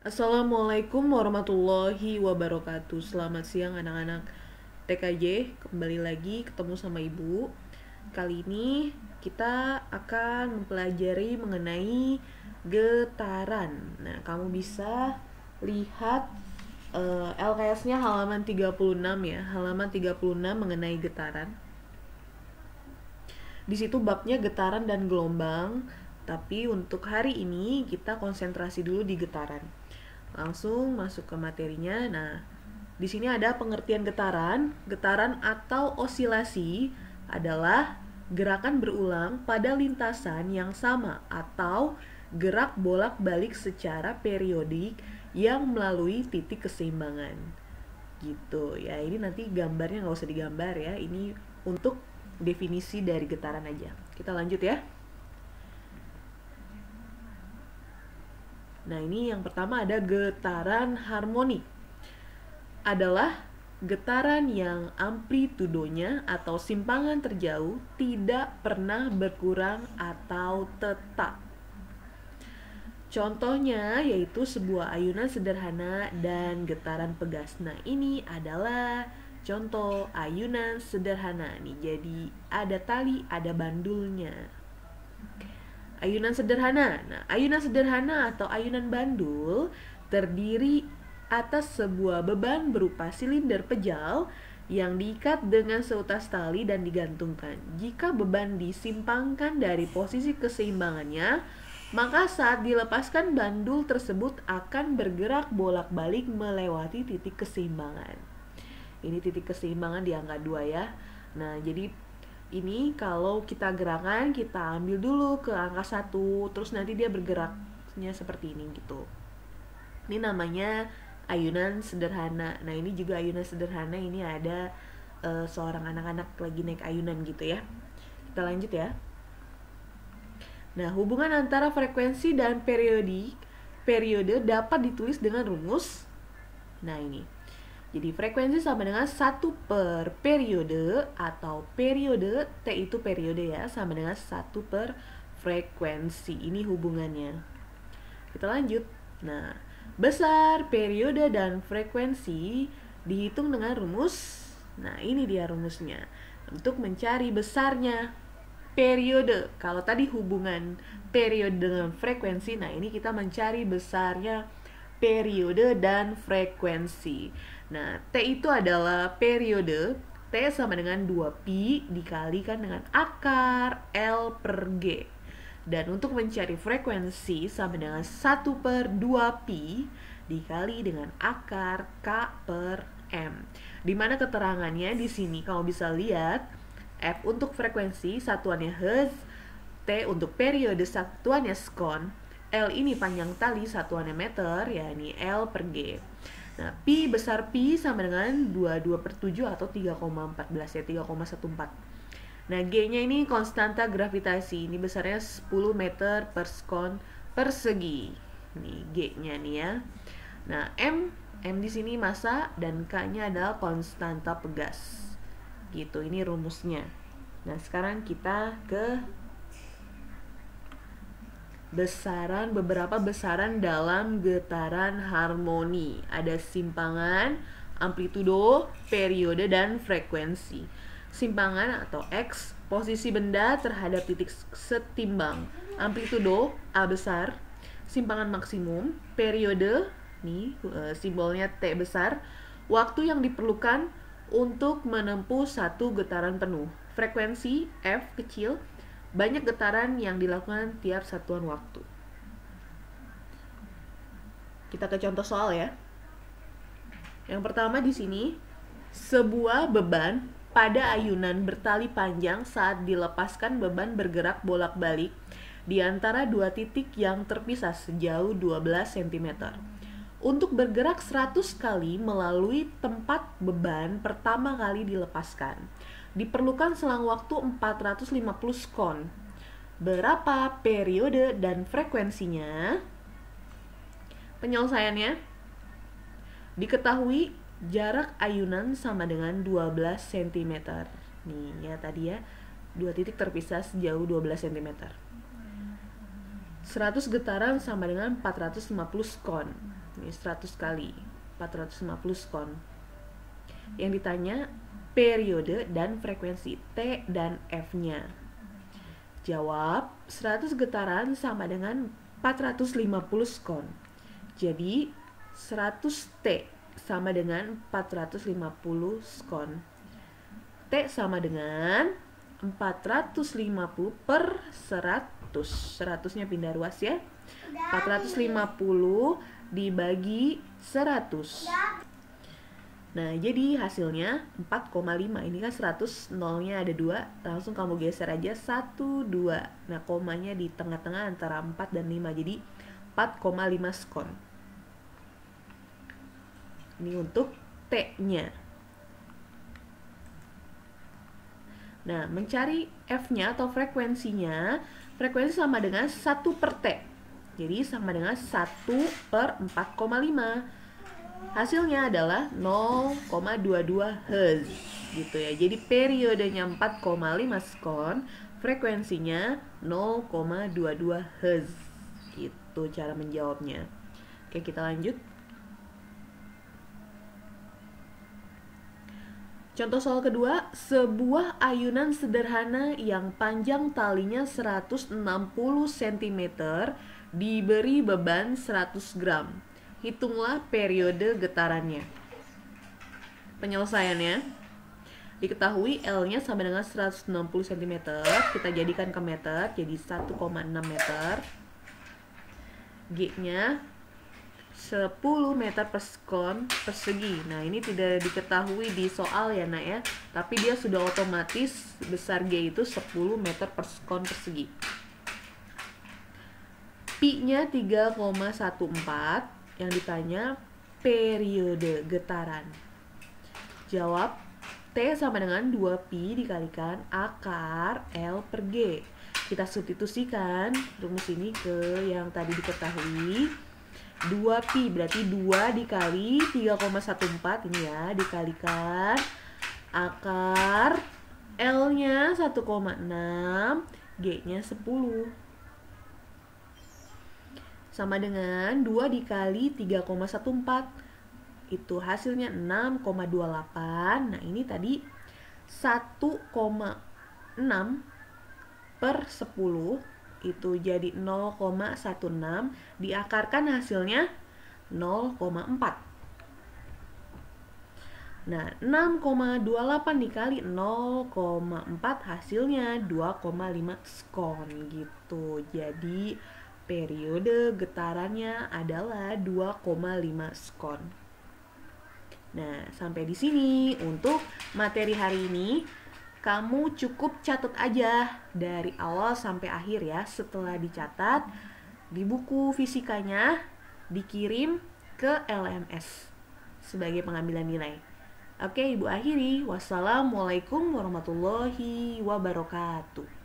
Assalamualaikum warahmatullahi wabarakatuh. Selamat siang anak-anak TKJ. Kembali lagi ketemu sama Ibu. Kali ini kita akan mempelajari mengenai getaran. Nah, kamu bisa lihat LKS-nya halaman 36 ya. Halaman 36 mengenai getaran. Di situ babnya getaran dan gelombang. Tapi untuk hari ini kita konsentrasi dulu di getaran. Langsung masuk ke materinya. Nah, di sini ada pengertian getaran. Getaran atau osilasi adalah gerakan berulang pada lintasan yang sama atau gerak bolak-balik secara periodik yang melalui titik keseimbangan. Gitu ya. Ini nanti gambarnya nggak usah digambar ya. Ini untuk definisi dari getaran aja. Kita lanjut ya. Nah, ini yang pertama ada getaran harmonik. Adalah getaran yang amplitudonya atau simpangan terjauh tidak pernah berkurang atau tetap. Contohnya yaitu sebuah ayunan sederhana dan getaran pegas. Nah, ini adalah contoh ayunan sederhana nih. Jadi ada tali, ada bandulnya. Ayunan sederhana. Nah, ayunan sederhana atau ayunan bandul terdiri atas sebuah beban berupa silinder pejal yang diikat dengan seutas tali dan digantungkan. Jika beban disimpangkan dari posisi keseimbangannya, maka saat dilepaskan bandul tersebut akan bergerak bolak-balik melewati titik keseimbangan. Ini titik keseimbangan di angka 2 ya. Nah, jadi ini kalau kita gerakan, kita ambil dulu ke angka 1, terus nanti dia bergeraknya seperti ini gitu. Ini namanya ayunan sederhana. Nah, ini juga ayunan sederhana. Ini ada seorang anak-anak lagi naik ayunan gitu ya. Kita lanjut ya. Nah, hubungan antara frekuensi dan periode dapat ditulis dengan rumus. Nah, ini. Jadi frekuensi sama dengan 1 per periode atau periode, T itu periode ya, sama dengan 1 per frekuensi. Ini hubungannya. Kita lanjut. Nah, besar, periode, dan frekuensi dihitung dengan rumus. Nah, ini dia rumusnya. Untuk mencari besarnya periode. Kalau tadi hubungan periode dengan frekuensi, nah ini kita mencari besarnya periode dan frekuensi. Nah, T itu adalah periode. T sama dengan 2pi dikalikan dengan akar L per G. Dan untuk mencari frekuensi sama dengan 1 per 2pi dikali dengan akar K per M. Dimana keterangannya di sini kamu bisa lihat F untuk frekuensi satuannya Hz, T untuk periode satuannya skon, L ini panjang tali satuannya meter, yakni L per G. Nah, pi besar pi sama dengan 22 per 7 atau 3,14 ya, 3,14. Nah, G-nya ini konstanta gravitasi. Ini besarnya 10 meter per skon persegi. Nih, G-nya nih ya. Nah, M di sini massa dan K-nya adalah konstanta pegas. Gitu, ini rumusnya. Nah, sekarang kita ke beberapa besaran dalam getaran harmoni. Ada simpangan, amplitudo, periode, dan frekuensi. Simpangan atau X, posisi benda terhadap titik setimbang. Amplitudo, A besar. Simpangan maksimum, periode, nih simbolnya T besar. Waktu yang diperlukan untuk menempuh satu getaran penuh. Frekuensi, F kecil. Banyak getaran yang dilakukan tiap satuan waktu. Kita ke contoh soal ya. Yang pertama di sini, sebuah beban pada ayunan bertali panjang saat dilepaskan beban bergerak bolak-balik di antara dua titik yang terpisah sejauh 12 cm. Untuk bergerak 100 kali melalui tempat beban pertama kali dilepaskan, diperlukan selang waktu 450 skon. Berapa periode dan frekuensinya? Penyelesaiannya diketahui jarak ayunan sama dengan 12 cm. Nih ya tadi ya, dua titik terpisah sejauh 12 cm. 100 getaran sama dengan 450 skon. Ini 100 kali 450 skon. Yang ditanya periode dan frekuensi T dan F-nya. Jawab, 100 getaran sama dengan 450 skon. Jadi 100 T sama dengan 450 skon. T sama dengan 450 per 100. 100-nya pindah ruas ya. 450 dibagi 100. Nah, jadi hasilnya 4,5. Ini kan 100, nolnya ada 2. Langsung kamu geser aja 1, 2. Nah, komanya di tengah-tengah antara 4 dan 5. Jadi 4,5 skon. Ini untuk T-nya. Nah, mencari F-nya atau frekuensinya. Frekuensi sama dengan 1 per T. Jadi sama dengan 1 per 4,5. Hasilnya adalah 0,22 Hz gitu ya. Jadi periodenya 4,5 skon, frekuensinya 0,22 Hz. Gitu cara menjawabnya. Oke, kita lanjut. Contoh soal kedua, sebuah ayunan sederhana yang panjang talinya 160 cm diberi beban 100 gram. Hitunglah periode getarannya. Penyelesaiannya, diketahui L-nya sama dengan 160 cm. Kita jadikan ke meter, jadi 1,6 meter. G-nya 10 meter per sekon persegi. Nah, ini tidak diketahui di soal ya, Nak ya. Tapi dia sudah otomatis besar G itu 10 meter per sekon persegi. Pi-nya 3,14. Yang ditanya periode getaran. Jawab, T sama dengan 2pi dikalikan akar L per G. Kita substitusikan rumus ini ke yang tadi diketahui. 2pi berarti 2 dikali 3,14 ini ya, dikalikan akar L-nya 1,6, G-nya 10. Sama dengan 2 dikali 3,14. Itu hasilnya 6,28. Nah, ini tadi 1,6 per 10 itu jadi 0,16, diakarkan hasilnya 0,4. Nah, 6,28 dikali 0,4 hasilnya 2,5 skon gitu. Jadi periode getarannya adalah 2,5 skon. Nah, sampai di sini untuk materi hari ini. Kamu cukup catat aja dari awal sampai akhir ya. Setelah dicatat, di buku fisikanya dikirim ke LMS sebagai pengambilan nilai. Oke, Ibu akhiri. Wassalamualaikum warahmatullahi wabarakatuh.